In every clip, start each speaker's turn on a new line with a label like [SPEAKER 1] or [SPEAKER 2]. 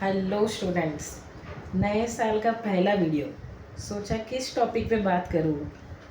[SPEAKER 1] Hello students. नए साल का पहला वीडियो। सोचा किस टॉपिक पे बात करूँ।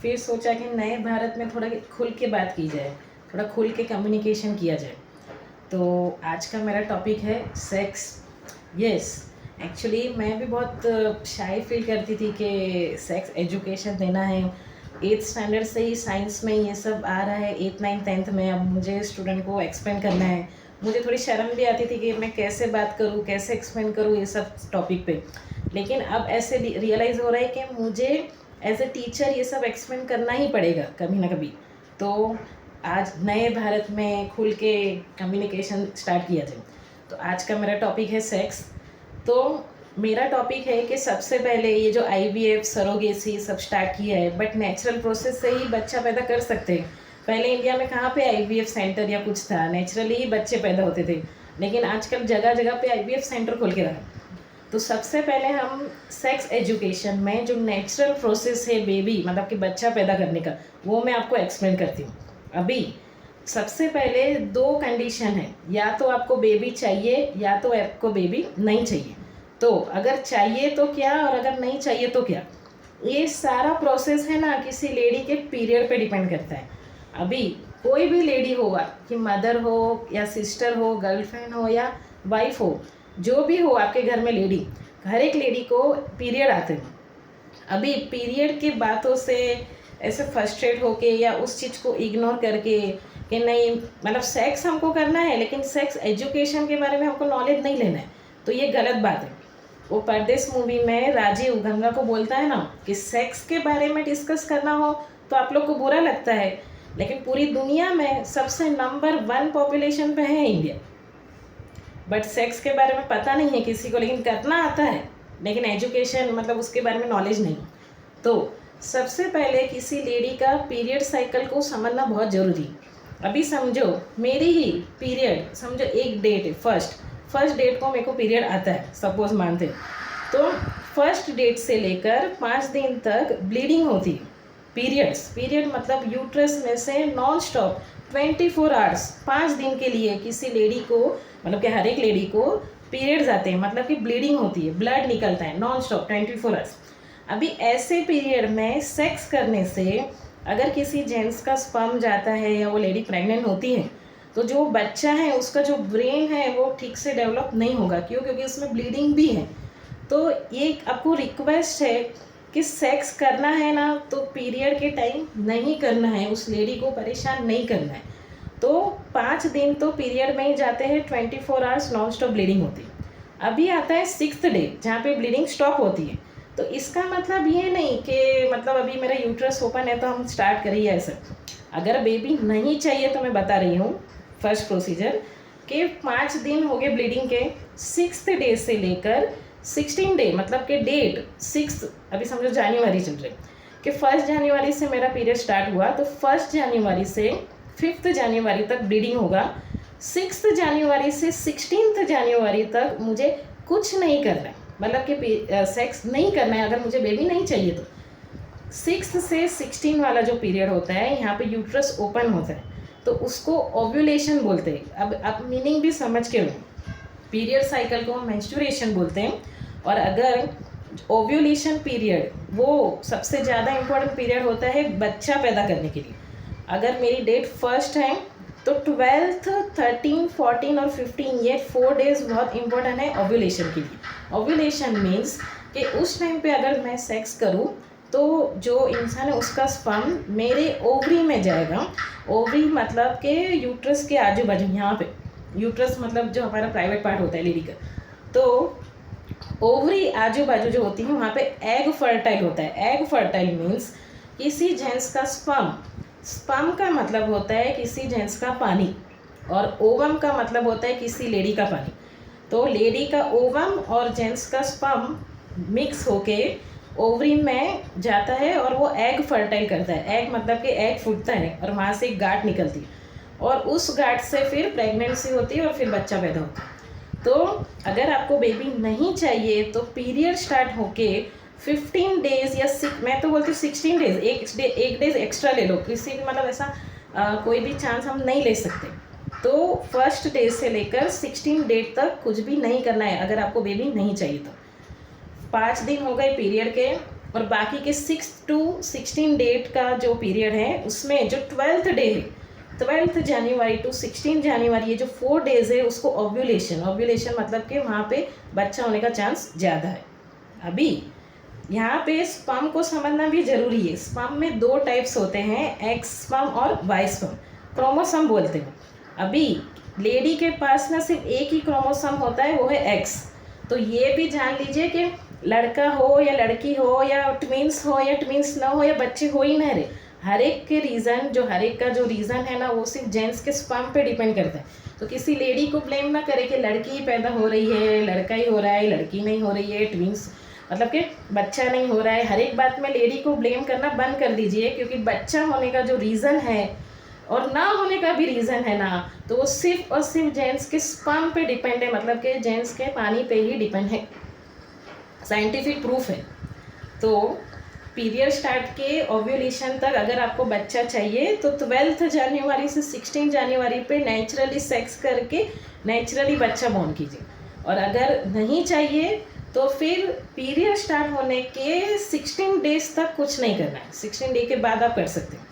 [SPEAKER 1] फिर सोचा कि नए भारत में थोड़ा खुल के बात की जाए, थोड़ा खुल के कम्युनिकेशन किया जाए। तो आज का मेरा टॉपिक है सेक्स। यस, एक्चुअली मैं भी बहुत शाई फील करती थी कि सेक्स एजुकेशन देना है। 8th स्टैंडर्ड से ही साइंस में ये सब आ रहा है, 8th 9th 10th में। अब मुझे स्टूडेंट को एक्सप्लेन करना है। मुझे थोड़ी शर्म भी आती थी कि मैं कैसे बात करूँ, कैसे एक्सप्लेन करूँ ये सब टॉपिक पे। लेकिन अब ऐसे रियलाइज़ हो रहा है कि मुझे एज ए टीचर ये सब एक्सप्लेन करना ही पड़ेगा कभी ना कभी। तो आज नए भारत में खुल के कम्युनिकेशन स्टार्ट किया जाए। तो आज का मेरा टॉपिक है सेक्स। तो मेरा टॉपिक है कि सबसे पहले ये जो IVF सरोगेसी सब स्टार्ट किया है, बट नेचुरल प्रोसेस से ही बच्चा पैदा कर सकते हैं। पहले इंडिया में कहाँ पे IVF सेंटर या कुछ था, नेचुरली ही बच्चे पैदा होते थे। लेकिन आजकल जगह जगह पे IVF सेंटर खोल के रखा। तो सबसे पहले हम सेक्स एजुकेशन में जो नेचुरल प्रोसेस है बेबी मतलब कि बच्चा पैदा करने का, वो मैं आपको एक्सप्लेन करती हूँ। अभी सबसे पहले दो कंडीशन है, या तो आपको बेबी चाहिए या तो आपको बेबी नहीं चाहिए। तो अगर चाहिए तो क्या और अगर नहीं चाहिए तो क्या, ये सारा प्रोसेस है ना किसी लेडी के पीरियड पे डिपेंड करता है। अभी कोई भी लेडी होगा कि मदर हो या सिस्टर हो, गर्लफ्रेंड हो या वाइफ हो, जो भी हो आपके घर में लेडी, हर एक लेडी को पीरियड आते हैं। अभी पीरियड की बातों से ऐसे फ्रस्ट्रेट होके या उस चीज़ को इग्नोर करके कि नहीं मतलब सेक्स हमको करना है लेकिन सेक्स एजुकेशन के बारे में हमको नॉलेज नहीं लेना है, तो ये गलत बात है। वो परदेश मूवी में राजीव गंगा को बोलता है ना कि सेक्स के बारे में डिस्कस करना हो तो आप लोग को बुरा लगता है, लेकिन पूरी दुनिया में सबसे नंबर 1 पॉपुलेशन पे है इंडिया। बट सेक्स के बारे में पता नहीं है किसी को, लेकिन करना आता है, लेकिन एजुकेशन मतलब उसके बारे में नॉलेज नहीं। तो सबसे पहले किसी लेडी का पीरियड साइकिल को समझना बहुत ज़रूरी। अभी समझो मेरी ही पीरियड, समझो एक डेट है, फर्स्ट डेट को मेरे को पीरियड आता है सपोज मानते, तो फर्स्ट डेट से लेकर 5 दिन तक ब्लीडिंग होती है। पीरियड मतलब यूट्रस में से नॉन स्टॉप 24 आवर्स 5 दिन के लिए किसी लेडी को मतलब कि हर एक लेडी को पीरियड्स आते हैं, मतलब कि ब्लीडिंग होती है, ब्लड निकलता है नॉन स्टॉप 24 आवर्स। अभी ऐसे पीरियड में सेक्स करने से अगर किसी जेंट्स का स्पर्म जाता है या वो लेडी प्रेग्नेंट होती है, तो जो बच्चा है उसका जो ब्रेन है वो ठीक से डेवलप नहीं होगा। क्यों? क्योंकि उसमें ब्लीडिंग भी है। तो ये आपको रिक्वेस्ट है कि सेक्स करना है ना तो पीरियड के टाइम नहीं करना है, उस लेडी को परेशान नहीं करना है। तो 5 दिन तो पीरियड में ही जाते हैं, 24 आवर्स नॉन स्टॉप ब्लीडिंग होती है। अभी आता है 6th डे जहाँ पे ब्लीडिंग स्टॉप होती है। तो इसका मतलब ये नहीं कि मतलब अभी मेरा यूट्रस ओपन है तो हम स्टार्ट करिए ऐसा। अगर बेबी नहीं चाहिए तो मैं बता रही हूँ फर्स्ट प्रोसीजर कि 5 दिन हो गए ब्लीडिंग के, 6th डे से लेकर 16 डे मतलब कि डेट 6, अभी समझो जनवरी चल रही कि 1 जनवरी से मेरा पीरियड स्टार्ट हुआ, तो 1 जनवरी से 5 जनवरी तक ब्लीडिंग होगा। 6 जनवरी से 16 जनवरी तक मुझे कुछ नहीं करना है, मतलब कि सेक्स नहीं करना है अगर मुझे बेबी नहीं चाहिए तो। 6 से 16 वाला जो पीरियड होता है यहाँ पे यूट्रस ओपन होता है, तो उसको ओव्यूलेशन बोलते हैं। अब आप मीनिंग भी समझ के हो, पीरियड साइकिल को हम मेंस्ट्रुएशन बोलते हैं। और अगर ओव्यूलेशन पीरियड वो सबसे ज़्यादा इम्पोर्टेंट पीरियड होता है बच्चा पैदा करने के लिए। अगर मेरी डेट फर्स्ट है तो 12th 13 14 और 15 ये 4 डेज बहुत इंपॉर्टेंट है ओव्यूलेशन के लिए। ओव्यूलेशन मीन्स कि उस टाइम पे अगर मैं सेक्स करूँ तो जो इंसान है उसका स्पर्म मेरे ओवरी में जाएगा। ओवरी मतलब कि यूट्रस के आजू बाजू, यहाँ पे यूट्रस मतलब जो हमारा प्राइवेट पार्ट होता है लेडी का, तो ओवरी आजू बाजू जो होती है वहाँ पे एग फर्टाइल होता है। एग फर्टाइल मीन्स किसी जेंट्स का स्पर्म का मतलब होता है किसी जेंट्स का पानी, और ओवम का मतलब होता है किसी लेडी का पानी। तो लेडी का ओवम और जेंट्स का स्पर्म मिक्स होके ओवरी में जाता है और वो एग फर्टाइल करता है। एग मतलब कि एग फूटता है और वहाँ से एक गांठ निकलती है, और उस गांठ से फिर प्रेगनेंसी होती है और फिर बच्चा पैदा होता है। तो अगर आपको बेबी नहीं चाहिए तो पीरियड स्टार्ट होके 15 डेज या मैं तो बोलती हूँ 16 डेज, एक डेज एक्स्ट्रा ले लो। किसी भी मतलब ऐसा कोई भी चांस हम नहीं ले सकते। तो फर्स्ट डे से लेकर 16 डेट तक कुछ भी नहीं करना है अगर आपको बेबी नहीं चाहिए तो। 5 दिन हो गए पीरियड के, और बाकी के 6 to 16 डेट का जो पीरियड है उसमें जो 12th डे है, 12th जनवरी टू 16 जनवरी, ये जो 4 डेज है उसको ओव्यूलेशन मतलब कि वहाँ पे बच्चा होने का चांस ज़्यादा है। अभी यहाँ पे स्पर्म को समझना भी जरूरी है। स्पर्म में 2 टाइप्स होते हैं, एक्स स्पर्म और वाई स्पर्म, क्रोमोसोम बोलते हैं। अभी लेडी के पास ना सिर्फ एक ही क्रोमोसोम होता है, वो है एक्स। तो ये भी जान लीजिए कि लड़का हो या लड़की हो या ट्विंस हो या ट्विंस ना हो या बच्चे हो ही ना रहे, हर एक के रीज़न हर एक का जो रीज़न है ना वो सिर्फ जेंट्स के स्पर्म पे डिपेंड करता है। तो किसी लेडी को ब्लेम ना करे कि लड़की ही पैदा हो रही है, लड़का ही हो रहा है, लड़की नहीं हो रही है, ट्विंस मतलब कि बच्चा नहीं हो रहा है। हर एक बात में लेडी को ब्लेम करना बंद कर दीजिए, क्योंकि बच्चा होने का जो रीज़न है और ना होने का भी रीज़न है ना, तो वो सिर्फ और सिर्फ जेंट्स के स्पर्म पे डिपेंड है, मतलब कि जेंट्स के पानी पे ही डिपेंड है। साइंटिफिक प्रूफ है। तो पीरियड स्टार्ट के ओव्यूलेशन तक अगर आपको बच्चा चाहिए तो 12th जनवरी से 16 जनवरी पे नेचुरली सेक्स करके नेचुरली बच्चा बॉर्न कीजिए। और अगर नहीं चाहिए तो फिर पीरियड स्टार्ट होने के 16 डेज तक कुछ नहीं करना है, 16 डे के बाद आप कर सकते हैं।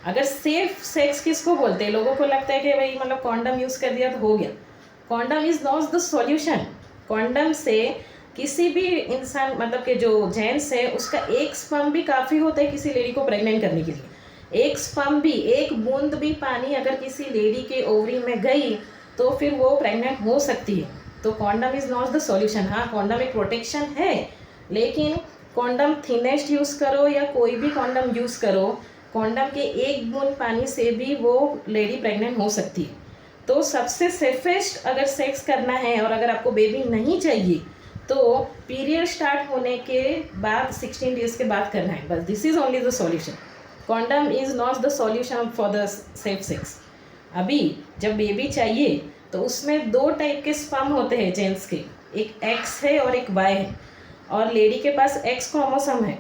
[SPEAKER 1] अगर सेफ सेक्स किसको बोलते हैं? लोगों को लगता है कि भाई मतलब कॉन्डम यूज़ कर दिया तो हो गया। Condom is not the solution. Condom से किसी भी इंसान मतलब कि जो जेंट्स है उसका एक स्पर्म भी काफ़ी होता है किसी लेडी को प्रेग्नेंट करने के लिए। एक स्पर्म भी, एक बूंद भी पानी अगर किसी लेडी के ओवरी में गई तो फिर वो प्रेग्नेंट हो सकती है। तो condom is not the solution. हाँ, कॉन्डम एक प्रोटेक्शन है, लेकिन कॉन्डम थिनेस्ट यूज़ करो या कोई भी कॉन्डम यूज़ करो, कॉन्डम के एक बूंद पानी से भी वो लेडी प्रेग्नेंट हो सकती है। तो सबसे सेफेस्ट अगर सेक्स करना है और अगर आपको बेबी नहीं चाहिए तो पीरियड स्टार्ट होने के बाद 16 डेज के बाद करना है बस। This is only the solution. Condom is not the solution for the safe sex. अभी जब बेबी चाहिए तो उसमें 2 टाइप के स्पर्म होते हैं जेंट्स के, एक एक्स है और एक वाई है, और लेडी के पास एक्स क्रोमोसोम है।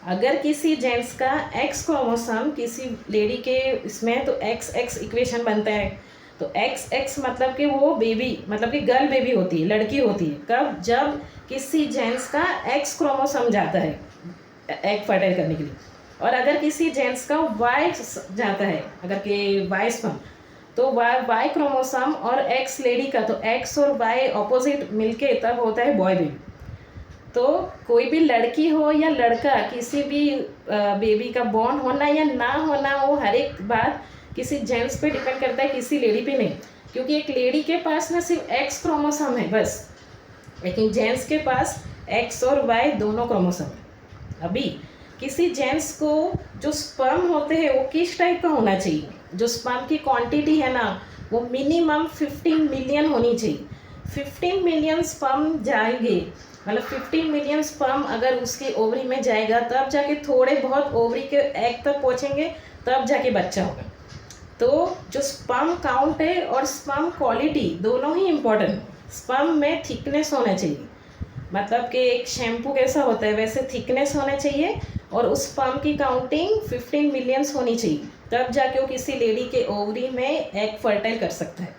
[SPEAKER 1] अगर किसी जेंट्स का एक्स क्रोमोसोम किसी लेडी के इसमें तो एक्स एक्स इक्वेशन बनता है। तो एक्स एक्स मतलब कि वो बेबी मतलब कि गर्ल बेबी होती है, लड़की होती है कब? जब किसी जेंट्स का एक्स क्रोमोसोम जाता है एग फर्टाइल करने के लिए। और अगर किसी जेंट्स का वाई जाता है, अगर के वाई स्पर्म, तो वाई क्रोमोसोम और एक्स लेडी का, तो एक्स और वाई ऑपोजिट मिलके तब होता है बॉय बेबी। तो कोई भी लड़की हो या लड़का, किसी भी बेबी का बॉर्न होना या ना होना, वो हर एक बात किसी जेंट्स पे डिपेंड करता है, किसी लेडी पे नहीं। क्योंकि एक लेडी के पास ना सिर्फ एक्स क्रोमोसोम है बस, लेकिन जेंट्स के पास एक्स और वाई दोनों क्रोमोसोम है। अभी किसी जेंट्स को जो स्पर्म होते हैं वो किस टाइप का होना चाहिए? जो स्पर्म की क्वांटिटी है ना वो मिनिमम 15 मिलियन होनी चाहिए। 15 मिलियन स्पर्म जाएंगे, मतलब 15 मिलियन स्पर्म अगर उसके ओवरी में जाएगा तब जाके थोड़े बहुत ओवरी के एग तक पहुँचेंगे, तब जाके बच्चा होगा। तो जो स्पर्म काउंट है और स्पर्म क्वालिटी दोनों ही इम्पोर्टेंट है। स्पर्म में थिकनेस होना चाहिए, मतलब कि एक शैम्पू कैसा होता है वैसे थिकनेस होना चाहिए, और उस स्पर्म की काउंटिंग 15 मिलियंस होनी चाहिए, तब जाके वो किसी लेडी के ओवरी में एग फर्टाइल कर सकता है।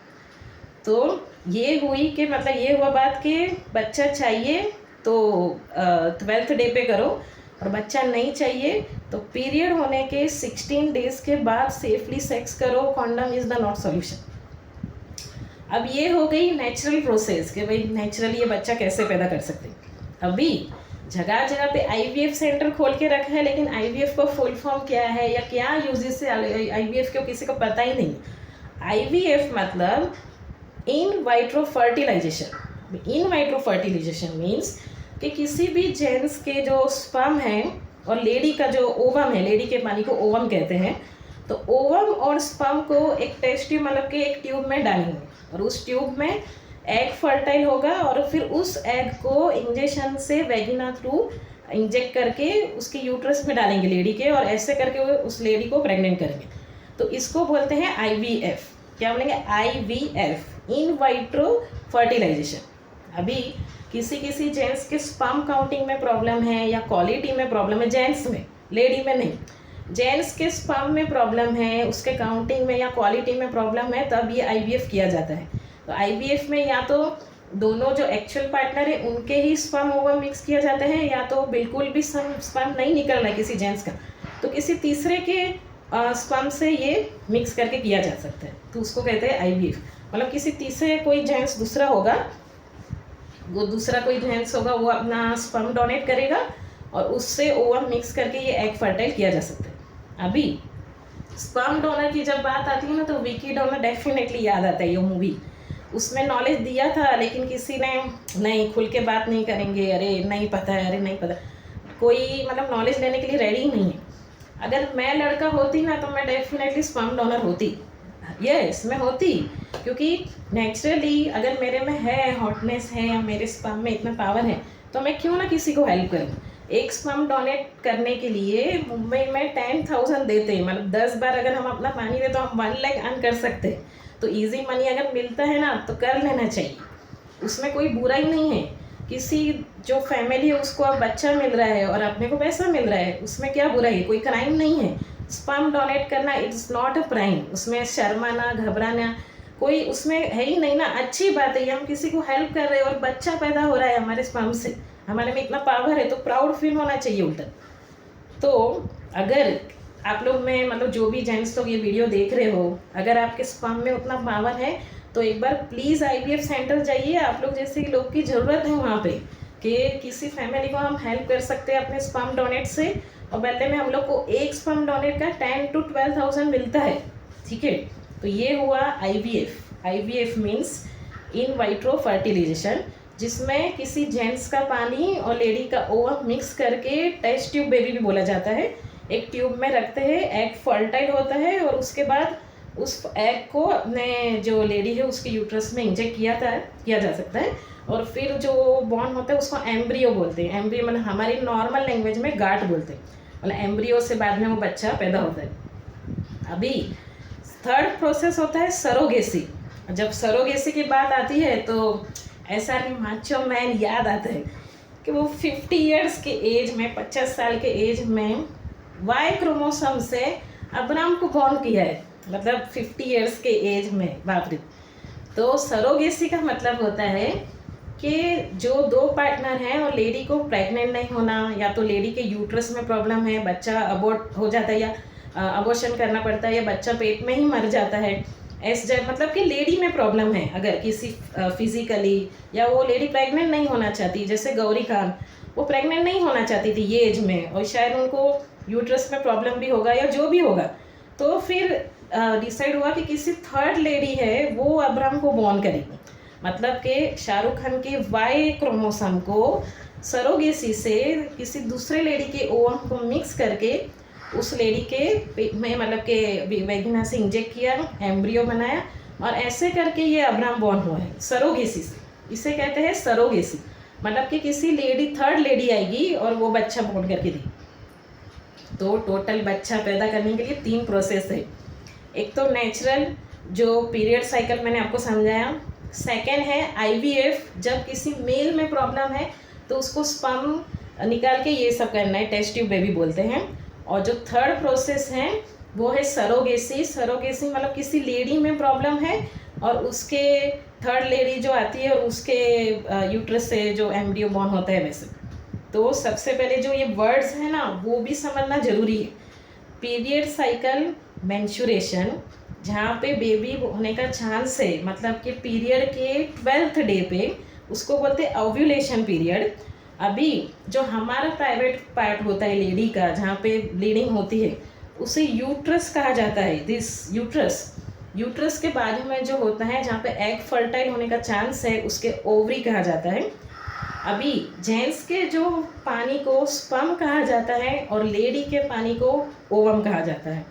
[SPEAKER 1] तो ये हुई कि मतलब ये हुआ बात कि बच्चा चाहिए तो 12th डे पे करो, और बच्चा नहीं चाहिए तो पीरियड होने के 16 डेज के बाद सेफली सेक्स करो। Condom is the not solution. अब ये हो गई नेचुरल प्रोसेस कि भाई नेचुरली ये बच्चा कैसे पैदा कर सकते हैं। अभी जगह जगह पे IVF सेंटर खोल के रखा है, लेकिन IVF का फुल फॉर्म क्या है या क्या यूजेस से IVF को किसी को पता ही नहीं। IVF मतलब इन वाइट्रो फर्टिलाइजेशन। इन वाइट्रो फर्टिलाइजेशन मीन्स कि किसी भी जेंट्स के जो स्पर्म है और लेडी का जो ओवम है, लेडी के पानी को ओवम कहते हैं, तो ओवम और स्पर्म को एक टेस्ट ट्यूब मतलब कि एक ट्यूब में डालेंगे, और उस ट्यूब में एग फर्टाइल होगा, और फिर उस एग को इंजेक्शन से वेगिना थ्रू इंजेक्ट करके उसके यूट्रस में डालेंगे लेडी के, और ऐसे करके वो उस लेडी को प्रेग्नेंट करेंगे। तो इसको बोलते हैं IVF। क्या बोलेंगे? IVF, इन वाइट्रो फर्टिलाइजेशन। अभी किसी जेंट्स के स्पर्म काउंटिंग में प्रॉब्लम है या क्वालिटी में प्रॉब्लम है जेंट्स में, लेडी में नहीं। जेंट्स के स्पर्म में प्रॉब्लम है, उसके काउंटिंग में या क्वालिटी में प्रॉब्लम है, तब ये आईवीएफ किया जाता है। तो आईवीएफ में या तो दोनों जो एक्चुअल पार्टनर है उनके ही स्पर्म ओवम मिक्स किया जाता है, या तो बिल्कुल भी स्पर्म नहीं निकलना है किसी जेंट्स का, तो किसी तीसरे के स्पर्म से ये मिक्स करके किया जा सकता है, तो उसको कहते हैं आईवीएफ। मतलब किसी तीसरे कोई जेंट्स दूसरा होगा, वो दूसरा कोई जेंट्स होगा, वो अपना स्पर्म डोनेट करेगा और उससे ओवम मिक्स करके ये एग फर्टाइल किया जा सकता है। अभी स्पर्म डोनर की जब बात आती है ना, तो विकी डोनर डेफिनेटली याद आता है, ये मूवी। उसमें नॉलेज दिया था, लेकिन किसी ने नहीं, खुल के बात नहीं करेंगे, अरे नहीं पता है, अरे नहीं पता, कोई मतलब नॉलेज लेने के लिए रेडी ही नहीं है। अगर मैं लड़का होती ना, तो मैं डेफिनेटली स्पर्म डोनर होती, यस मैं होती, क्योंकि नेचुरली अगर मेरे में है हॉटनेस है या मेरे स्पर्म में इतना पावर है, तो मैं क्यों ना किसी को हेल्प करूँ। एक स्पर्म डोनेट करने के लिए मुंबई में 10,000 देते हैं, मतलब 10 बार अगर हम अपना पानी दे तो हम 1 लाख अर्न कर सकते हैं। तो इजी मनी अगर मिलता है ना, तो कर लेना चाहिए, उसमें कोई बुरा ही नहीं है। किसी जो फैमिली है उसको अब बच्चा मिल रहा है और अपने को पैसा मिल रहा है, उसमें क्या बुराई है, कोई क्राइम नहीं है। स्पर्म डोनेट करना इट्स नॉट अ क्राइम, उसमें शर्माना घबराना कोई उसमें है ही नहीं ना। अच्छी बात है, हम किसी को हेल्प कर रहे हैं और बच्चा पैदा हो रहा है हमारे स्पर्म से, हमारे में इतना पावर है, तो प्राउड फील होना चाहिए उल्टा। तो अगर आप लोग में मतलब जो भी जेंट्स लोग ये वीडियो देख रहे हो, अगर आपके स्पर्म में उतना पावर है, तो एक बार प्लीज़ आईवीएफ सेंटर जाइए। आप लोग जैसे लोग की ज़रूरत है वहाँ पे, कि किसी फैमिली को हम हेल्प कर सकते हैं अपने स्पर्म डोनेट से, और बदले में हम लोग को एक स्पर्म डोनेट का 10 to 12,000 मिलता है, ठीक है। तो ये हुआ IVF. IVF means in vitro fertilization, जिसमें किसी जेंट्स का पानी और लेडी का ओवम मिक्स करके टेस्ट ट्यूब बेबी भी बोला जाता है, एक ट्यूब में रखते हैं, एग फर्टाइल होता है, और उसके बाद उस एग को अपने जो लेडी है उसके यूट्रस में इंजेक्ट किया जा सकता है, और फिर जो बॉर्न होता है उसको एम्ब्रियो बोलते हैं। एम्ब्रियो मतलब हमारी नॉर्मल लैंग्वेज में गांठ बोलते हैं, मतलब एम्ब्रियो से बाद में वो बच्चा पैदा होता है। अभी थर्ड प्रोसेस होता है सरोगेसी। जब सरोगेसी की बात आती है तो ऐसा नहीं माचो मैन याद आता है कि वो 50 ईयर्स के एज में, 50 साल के एज में वाई क्रोमोसोम से अब्राम को बॉर्न किया है, मतलब 50 ईयर्स के एज में, बाप रे। तो सरोगेसी का मतलब होता है कि जो दो पार्टनर हैं और लेडी को प्रेग्नेंट नहीं होना, या तो लेडी के यूट्रस में प्रॉब्लम है, बच्चा अबॉर्ट हो जाता है, या अबॉर्शन करना पड़ता है, या बच्चा पेट में ही मर जाता है, मतलब कि लेडी में प्रॉब्लम है अगर किसी फिजिकली, या वो लेडी प्रेग्नेंट नहीं होना चाहती, जैसे गौरी खान वो प्रेग्नेंट नहीं होना चाहती थी ये एज में, और शायद उनको यूट्रस में प्रॉब्लम भी होगा या जो भी होगा, तो फिर डिसाइड हुआ कि किसी थर्ड लेडी है वो अब्राम को बॉर्न करेगी। मतलब कि शाहरुख खान के वाई क्रोमोसोम को सरोगेसी से किसी दूसरे लेडी के ओवम को मिक्स करके उस लेडी के पेट में, मतलब के वैगिना से इंजेक्ट किया, एम्ब्रियो बनाया, और ऐसे करके ये अब्राम बॉर्न हुआ है सरोगेसी से। इसे कहते हैं सरोगेसी, मतलब कि किसी लेडी, थर्ड लेडी आएगी और वो बच्चा बॉर्न करके देगी। तो टोटल बच्चा पैदा करने के लिए 3 प्रोसेस है। एक तो नेचुरल जो पीरियड साइकिल मैंने आपको समझाया, सेकेंड है आईवीएफ, जब किसी मेल में प्रॉब्लम है तो उसको स्पर्म निकाल के ये सब करना है, टेस्ट ट्यूब बेबी बोलते हैं। और जो थर्ड प्रोसेस है वो है सरोगेसी। सरोगेसी मतलब किसी लेडी में प्रॉब्लम है और उसके थर्ड लेडी जो आती है और उसके यूट्रस से जो एम्ब्रियो बॉर्न होता है वैसे। तो सबसे पहले जो ये वर्ड्स हैं ना वो भी समझना ज़रूरी है। पीरियड साइकिल, मेंस्ट्रुएशन, जहाँ पे बेबी होने का चांस है, मतलब कि पीरियड के 12th डे पे, उसको बोलते हैं ओव्यूलेशन पीरियड। अभी जो हमारा प्राइवेट पार्ट होता है लेडी का, जहाँ पे ब्लीडिंग होती है, उसे यूट्रस कहा जाता है। दिस यूट्रस के बाजू में जो होता है, जहाँ पे एग फर्टाइल होने का चांस है, उसके ओवरी कहा जाता है। अभी जेंट्स के जो पानी को स्पर्म कहा जाता है और लेडी के पानी को ओवम कहा जाता है।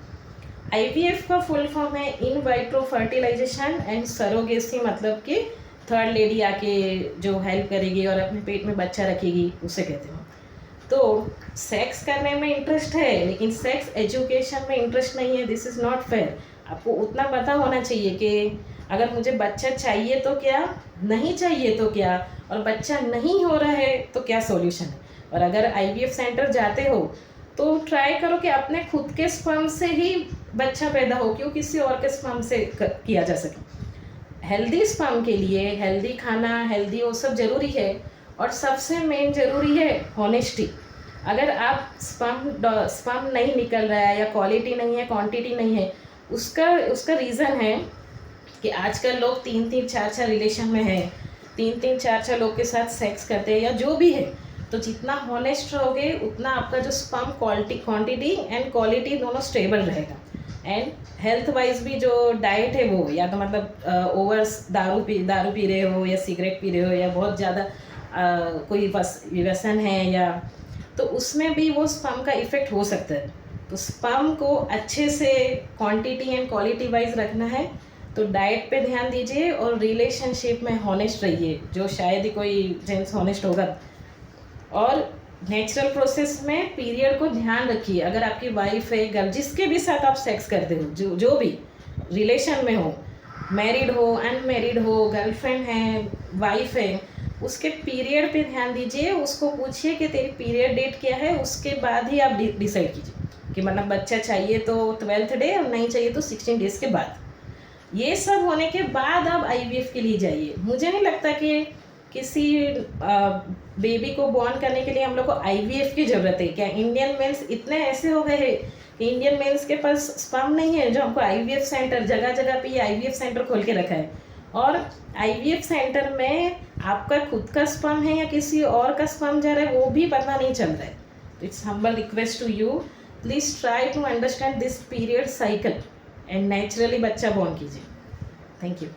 [SPEAKER 1] आईवीएफ का फुल फॉर्म है इन वाइट्रो फर्टिलाइजेशन एंड सरोगेसी, मतलब कि थर्ड लेडी आके जो हेल्प करेगी और अपने पेट में बच्चा रखेगी, उसे कहते हैं। तो सेक्स करने में इंटरेस्ट है लेकिन सेक्स एजुकेशन में इंटरेस्ट नहीं है, दिस इज़ नॉट फेयर। आपको उतना पता होना चाहिए कि अगर मुझे बच्चा चाहिए तो क्या, नहीं चाहिए तो क्या, और बच्चा नहीं हो रहा है तो क्या सॉल्यूशन है। और अगर आईवीएफ सेंटर जाते हो तो ट्राई करो कि अपने खुद के स्पर्म से ही बच्चा पैदा हो, क्यों किसी और के स्पर्म से किया जा सके। हेल्दी स्पर्म के लिए हेल्दी खाना, हेल्दी वो सब ज़रूरी है, और सबसे मेन ज़रूरी है हॉनेस्टी। अगर आप स्पर्म नहीं निकल रहा है या क्वालिटी नहीं है, क्वांटिटी नहीं है, उसका उसका रीज़न है कि आजकल लोग 3-3 4-4 रिलेशन में हैं, 3-3 4-4 लोग के साथ सेक्स करते हैं या जो भी है। तो जितना हॉनेस्ट रहोगे उतना आपका जो स्पर्म क्वांटिटी एंड क्वालिटी दोनों स्टेबल रहेगा। एंड हेल्थ वाइज भी जो डाइट है वो, या तो मतलब ओवर दारू पी रहे हो या सिगरेट पी रहे हो या बहुत ज़्यादा कोई व्यसन है, या तो उसमें भी वो स्पर्म का इफ़ेक्ट हो सकता है। तो स्पर्म को अच्छे से क्वांटिटी एंड क्वालिटी वाइज रखना है तो डाइट पे ध्यान दीजिए और रिलेशनशिप में हॉनेस्ट रहिए, जो शायद ही कोई जेंट्स हॉनेस्ट होगा। और नेचुरल प्रोसेस में पीरियड को ध्यान रखिए। अगर आपकी वाइफ है, गर्ल, जिसके भी साथ आप सेक्स करते हो, जो भी रिलेशन में हो, मैरिड हो, अनमैरिड हो, गर्लफ्रेंड है, वाइफ है, उसके पीरियड पे ध्यान दीजिए। उसको पूछिए कि तेरी पीरियड डेट क्या है, उसके बाद ही आप डिसाइड कीजिए कि मतलब बच्चा चाहिए तो 12th डे और नहीं चाहिए तो 16 डेज़ के बाद। ये सब होने के बाद आप आईवीएफ के लिए जाइए। मुझे नहीं लगता कि किसी बेबी को बॉर्न करने के लिए हम लोग को आईवीएफ की ज़रूरत है। क्या इंडियन मेंस इतने ऐसे हो गए हैं कि इंडियन मेंस के पास स्पर्म नहीं है, जो हमको आईवीएफ सेंटर जगह जगह पे आईवीएफ सेंटर खोल के रखा है। और आईवीएफ सेंटर में आपका खुद का स्पर्म है या किसी और का स्पर्म जा रहा है वो भी पता नहीं चल रहा है। It's humble request to you, please try to understand this period cycle and naturally बच्चा बॉर्न कीजिए। Thank you.